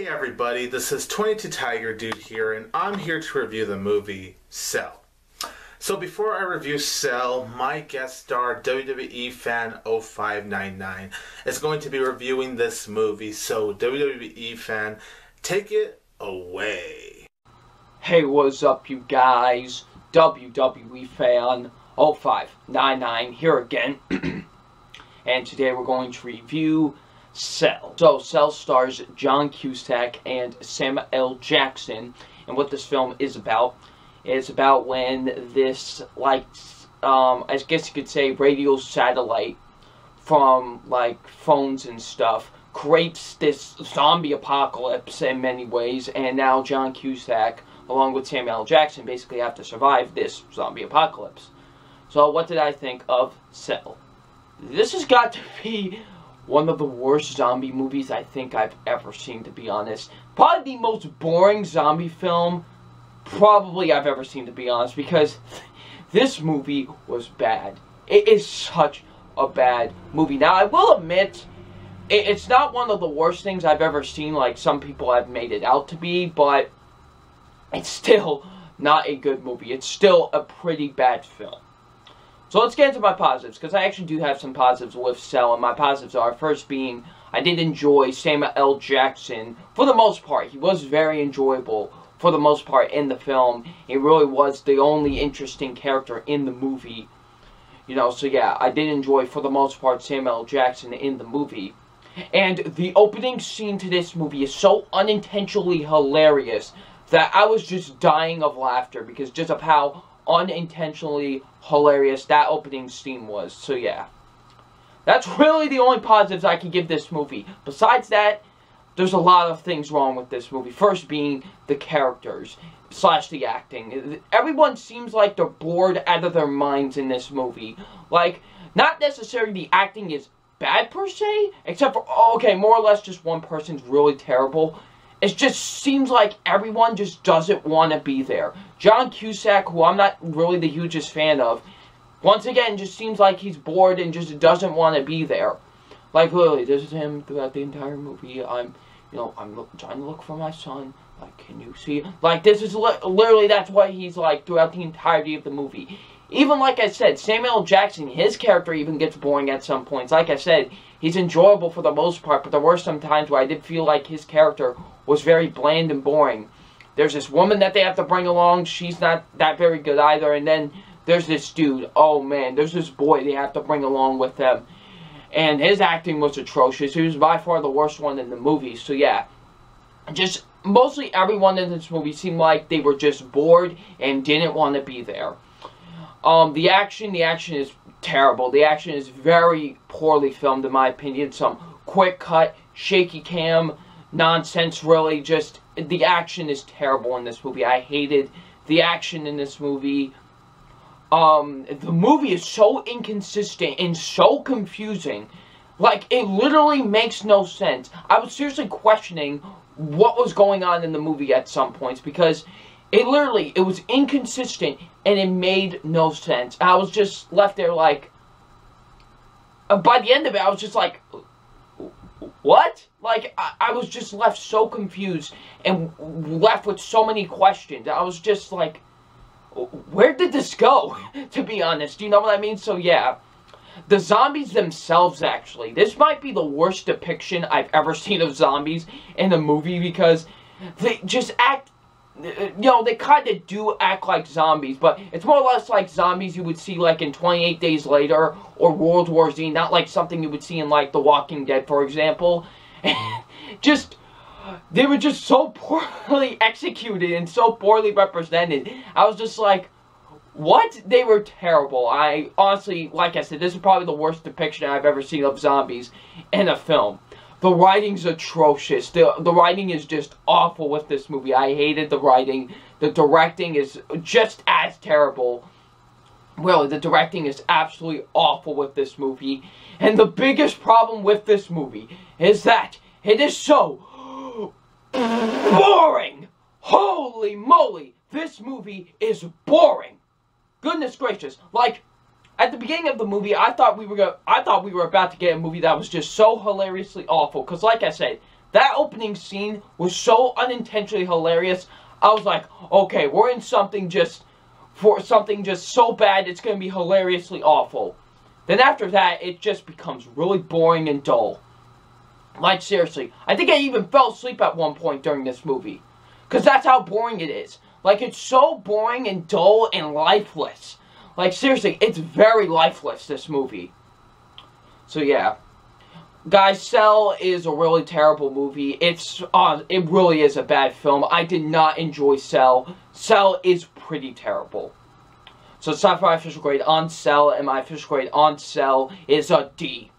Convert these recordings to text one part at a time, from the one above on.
everybody, this is 22 Tiger Dude here, and I'm here to review the movie Cell. So before I review Cell, my guest star WweFan0599 is going to be reviewing this movie, so WWE fan, take it away. Hey, what's up you guys? WweFan0599 here again, and today we're going to review Cell. So, Cell stars John Cusack and Samuel L. Jackson, and what this film is about when this, I guess you could say, radio satellite from, phones and stuff, creates this zombie apocalypse in many ways, and now John Cusack, along with Samuel L. Jackson, basically have to survive this zombie apocalypse. So, what did I think of Cell? This has got to be one of the worst zombie movies I think I've ever seen, to be honest. Probably the most boring zombie film probably I've ever seen, to be honest, because this movie was bad. It is such a bad movie. Now, I will admit, it's not one of the worst things I've ever seen, like some people have made it out to be, but it's still not a good movie. It's still a pretty bad film. So let's get into my positives, because I actually do have some positives with Cell, and my positives are, first being, I did enjoy Samuel L. Jackson for the most part. He was very enjoyable for the most part in the film. He really was the only interesting character in the movie. You know, so yeah, I did enjoy for the most part Samuel L. Jackson in the movie. And the opening scene to this movie is so unintentionally hilarious that I was just dying of laughter because just of how unintentionally hilarious that opening scene was. So yeah, that's really the only positives I can give this movie. Besides that, there's a lot of things wrong with this movie. First being the characters / the acting. Everyone seems like they're bored out of their minds in this movie. Like, not necessarily the acting is bad per se, except for, okay, more or less just one person's really terrible. It just seems like everyone just doesn't want to be there. John Cusack, who I'm not really the hugest fan of, once again, just seems like he's bored and just doesn't want to be there. Like, literally, this is him throughout the entire movie. I'm trying to look for my son. Like, can you see? Like, this is literally, that's what he's like throughout the entirety of the movie. Even, like I said, Samuel L. Jackson, his character even gets boring at some points. Like I said, he's enjoyable for the most part, but there were some times where I did feel like his character was very bland and boring. There's this woman that they have to bring along. She's not that very good either. And then there's this dude. Oh, man. There's this boy they have to bring along with them. And his acting was atrocious. He was by far the worst one in the movie. So, yeah. Just mostly everyone in this movie seemed like they were just bored and didn't want to be there. The action is terrible. The action is very poorly filmed, in my opinion. Some quick cut, shaky cam nonsense, really. Just, the action is terrible in this movie. I hated the action in this movie. The movie is so inconsistent and so confusing. Like, it literally makes no sense. I was seriously questioning what was going on in the movie at some points, because it was inconsistent and it made no sense. I was just left there like, by the end of it, I was just like, what? Like, I was just left so confused and left with so many questions. I was just like, where did this go? To be honest, you know what I mean? So yeah, the zombies themselves, actually, this might be the worst depiction I've ever seen of zombies in a movie, because they just act, you know, they kind of do act like zombies, but it's more or less like zombies you would see, like, in 28 Days Later or World War Z, not like something you would see in, like, The Walking Dead, for example. Just, they were just so poorly executed and so poorly represented. I was just like, what? They were terrible. I honestly, like I said, this is probably the worst depiction I've ever seen of zombies in a film. The writing's atrocious. The writing is just awful with this movie. I hated the writing. The directing is just as terrible. Really, the directing is absolutely awful with this movie. And the biggest problem with this movie is that it is so boring. Holy moly, this movie is boring. Goodness gracious. Like, at the beginning of the movie, I thought we were about to get a movie that was just so hilariously awful. Because, like I said, That opening scene was so unintentionally hilarious. I was like, okay, we're in something just so bad it's going to be hilariously awful. Then after that, it just becomes really boring and dull. Like, seriously, I think I even fell asleep at one point during this movie. Because that's how boring it is. Like, it's so boring and dull and lifeless. Like, seriously, it's very lifeless, this movie. So, yeah. Guys, Cell is a really terrible movie. It really is a bad film. I did not enjoy Cell. Cell is pretty terrible. So it's time for my official grade on Cell, and my official grade on Cell is a D.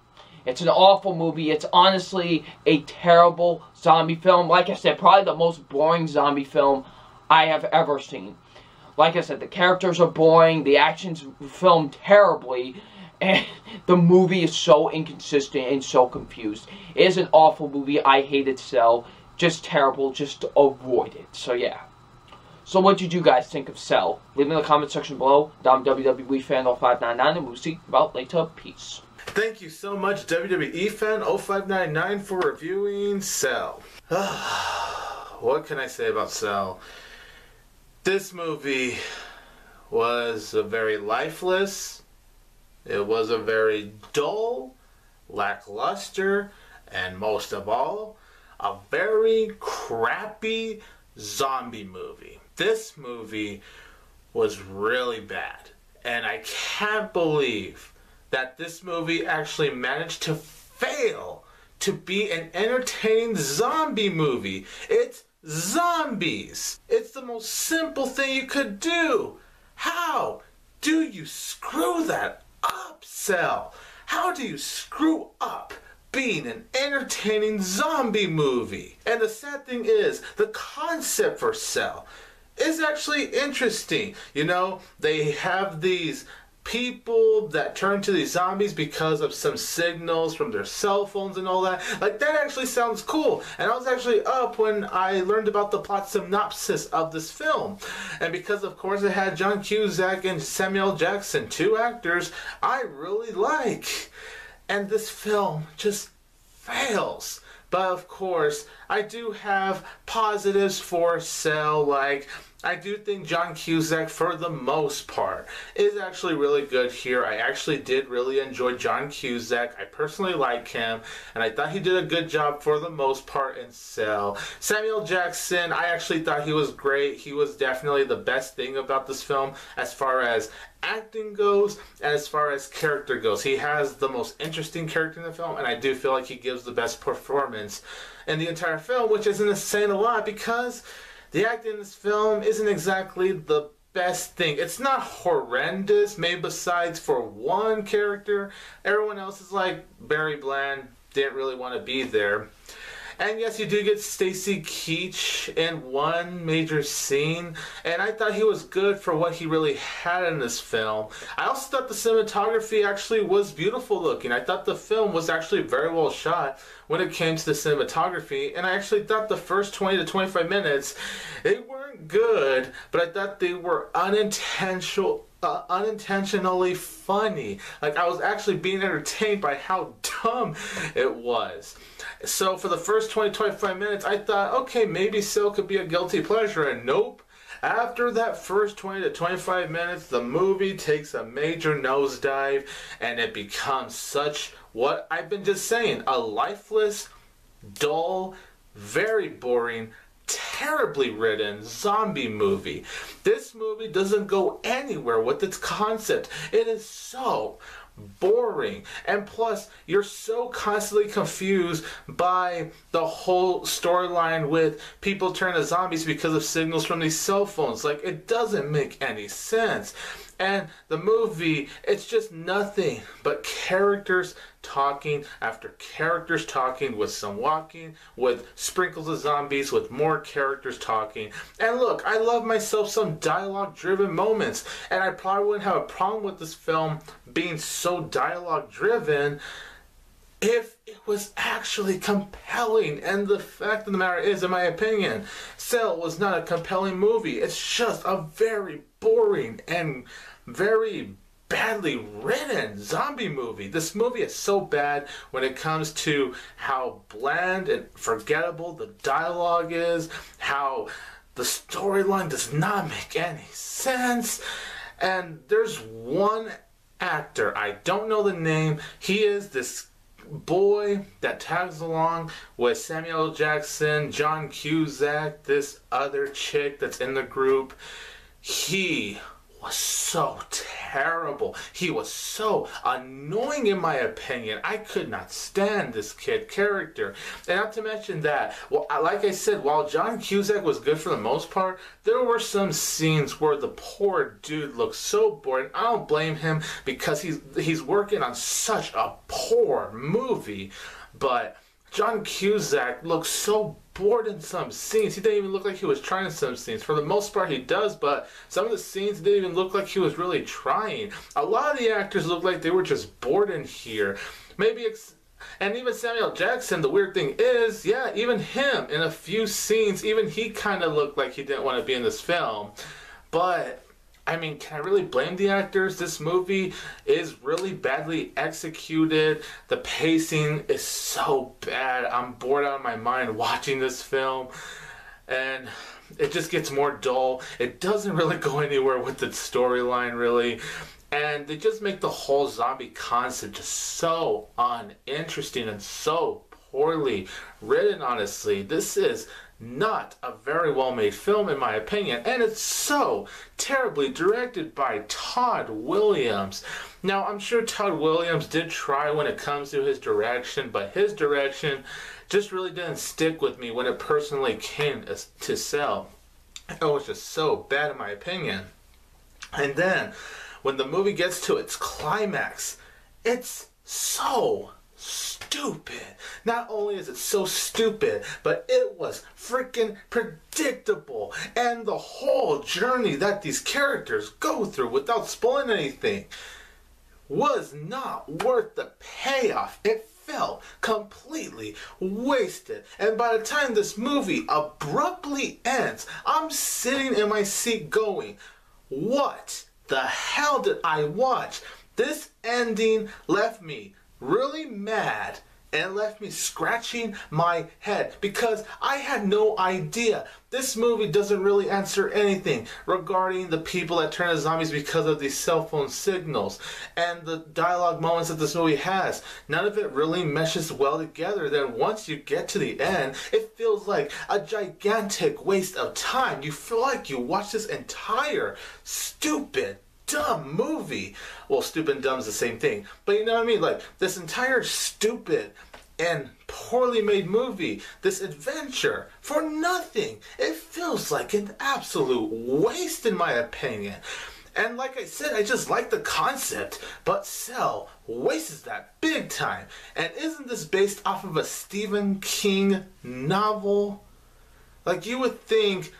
It's an awful movie. It's honestly a terrible zombie film. Like I said, probably the most boring zombie film I have ever seen. Like I said, the characters are boring, the action's filmed terribly, and the movie is so inconsistent and so confused. It is an awful movie. I hated Cell. Just terrible. Just avoid it. So yeah. So what did you guys think of Cell? Leave me in the comment section below. I'm WweFan0599 and we'll see you about later. Peace. Thank you so much, WweFan0599, for reviewing Cell. What can I say about Cell? This movie was a very lifeless, it was a very dull, lackluster, and most of all, a very crappy zombie movie. This movie was really bad, and I can't believe that this movie actually managed to fail to be an entertaining zombie movie. It's zombies. It's the most simple thing you could do. How do you screw that up, Cell? How do you screw up being an entertaining zombie movie? And the sad thing is, the concept for Cell is actually interesting. You know, they have these people that turn to these zombies because of some signals from their cell phones and all that. Like, that actually sounds cool. And I was actually up when I learned about the plot synopsis of this film. And because, of course, it had John Cusack and Samuel Jackson, two actors I really like. And this film just fails. But, of course, I do have positives for Cell, like I do think John Cusack, for the most part, is actually really good here. I actually did really enjoy John Cusack. I personally like him, and I thought he did a good job for the most part in Cell. Samuel Jackson, I actually thought he was great. He was definitely the best thing about this film as far as acting goes and as far as character goes. He has the most interesting character in the film, and I do feel like he gives the best performance in the entire film, which isn't saying a lot because the acting in this film isn't exactly the best thing. It's not horrendous, maybe besides for one character. Everyone else is like Barry Bland, didn't really want to be there. And yes, you do get Stacy Keach in one major scene, and I thought he was good for what he really had in this film. I also thought the cinematography actually was beautiful looking. I thought the film was actually very well shot when it came to the cinematography, and I actually thought the first 20 to 25 minutes, they weren't good, but I thought they were unintentionally funny. Like, I was actually being entertained by how dumb it was. So for the first 20-25 minutes, I thought, okay, maybe Cell could be a guilty pleasure, and nope. After that first 20 to 25 minutes, the movie takes a major nosedive, and it becomes such, what I've been just saying, a lifeless, dull, very boring, terribly written zombie movie. This movie doesn't go anywhere with its concept. It is so boring, and plus you're so constantly confused by the whole storyline with people turning to zombies because of signals from these cell phones. Like, it doesn't make any sense. And the movie, it's just nothing but characters talking after characters talking, with some walking, with sprinkles of zombies, with more characters talking. And look, I love myself some dialogue-driven moments, and I probably wouldn't have a problem with this film being so dialogue-driven if it was actually compelling. And the fact of the matter is, in my opinion, Cell was not a compelling movie. It's just a very boring and very badly written zombie movie. This movie is so bad when it comes to how bland and forgettable the dialogue is, how the storyline does not make any sense. And there's one actor, I don't know the name, he is this boy that tags along with Samuel L. Jackson, John Cusack, this other chick that's in the group. He was so terrible. He was so annoying in my opinion. I could not stand this kid character. And not to mention that, well, like I said, while John Cusack was good for the most part, there were some scenes where the poor dude looked so bored. I don't blame him because he's working on such a poor movie. But John Cusack looked so bored in some scenes. He didn't even look like he was trying in some scenes. For the most part, he does, but some of the scenes didn't even look like he was really trying. A lot of the actors looked like they were just bored in here. And even Samuel Jackson, the weird thing is, yeah, even him, in a few scenes, even he kind of looked like he didn't want to be in this film. But I mean, can I really blame the actors? This movie is really badly executed. The pacing is so bad. I'm bored out of my mind watching this film. And it just gets more dull. It doesn't really go anywhere with the storyline, really. And they just make the whole zombie concept just so uninteresting and so poorly written, honestly. This is not a very well made film in my opinion, and it's so terribly directed by Todd Williams. Now, I'm sure Todd Williams did try when it comes to his direction, but his direction just really didn't stick with me when it personally came to Cell. It was just so bad in my opinion. And then when the movie gets to its climax, it's so stupid. Not only is it so stupid, but it was freaking predictable. And the whole journey that these characters go through, without spoiling anything, was not worth the payoff. It felt completely wasted. And by the time this movie abruptly ends, I'm sitting in my seat going, what the hell did I watch? This ending left me really mad and left me scratching my head because I had no idea. This movie doesn't really answer anything regarding the people that turn into zombies because of these cell phone signals and the dialogue moments that this movie has. None of it really meshes well together. Then once you get to the end, it feels like a gigantic waste of time. You feel like you watched this entire stupid, dumb movie. Well, stupid and dumb is the same thing, but you know what I mean? Like, this entire stupid and poorly made movie, this adventure, for nothing. It feels like an absolute waste in my opinion. And like I said, I just like the concept, but Cell wastes that big time. And isn't this based off of a Stephen King novel? Like, you would think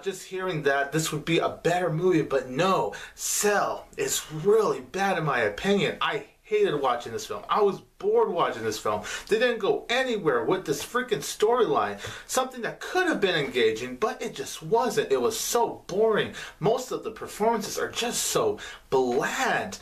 just hearing that this would be a better movie, but no, Cell is really bad in my opinion. I hated watching this film. I was bored watching this film. They didn't go anywhere with this freaking storyline. Something that could have been engaging, but it just wasn't. It was so boring. Most of the performances are just so bland.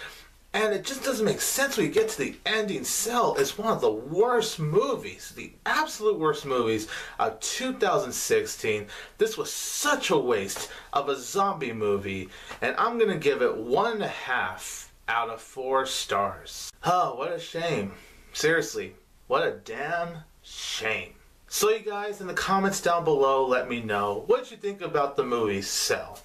And it just doesn't make sense when you get to the ending. Cell is one of the worst movies, the absolute worst movies of 2016. This was such a waste of a zombie movie, and I'm going to give it 1.5 out of 4 stars. Oh, what a shame. Seriously, what a damn shame. So you guys, in the comments down below, let me know what you think about the movie Cell.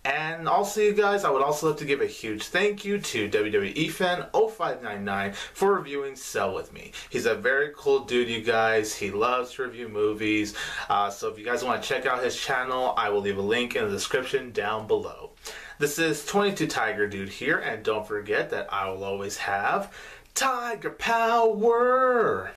And also, you guys, I would also love to give a huge thank you to WweFan0599 for reviewing Cell with me. He's a very cool dude, you guys. He loves to review movies. So if you guys want to check out his channel, I will leave a link in the description down below. This is 22 Tiger Dude here, and don't forget that I will always have Tiger Power!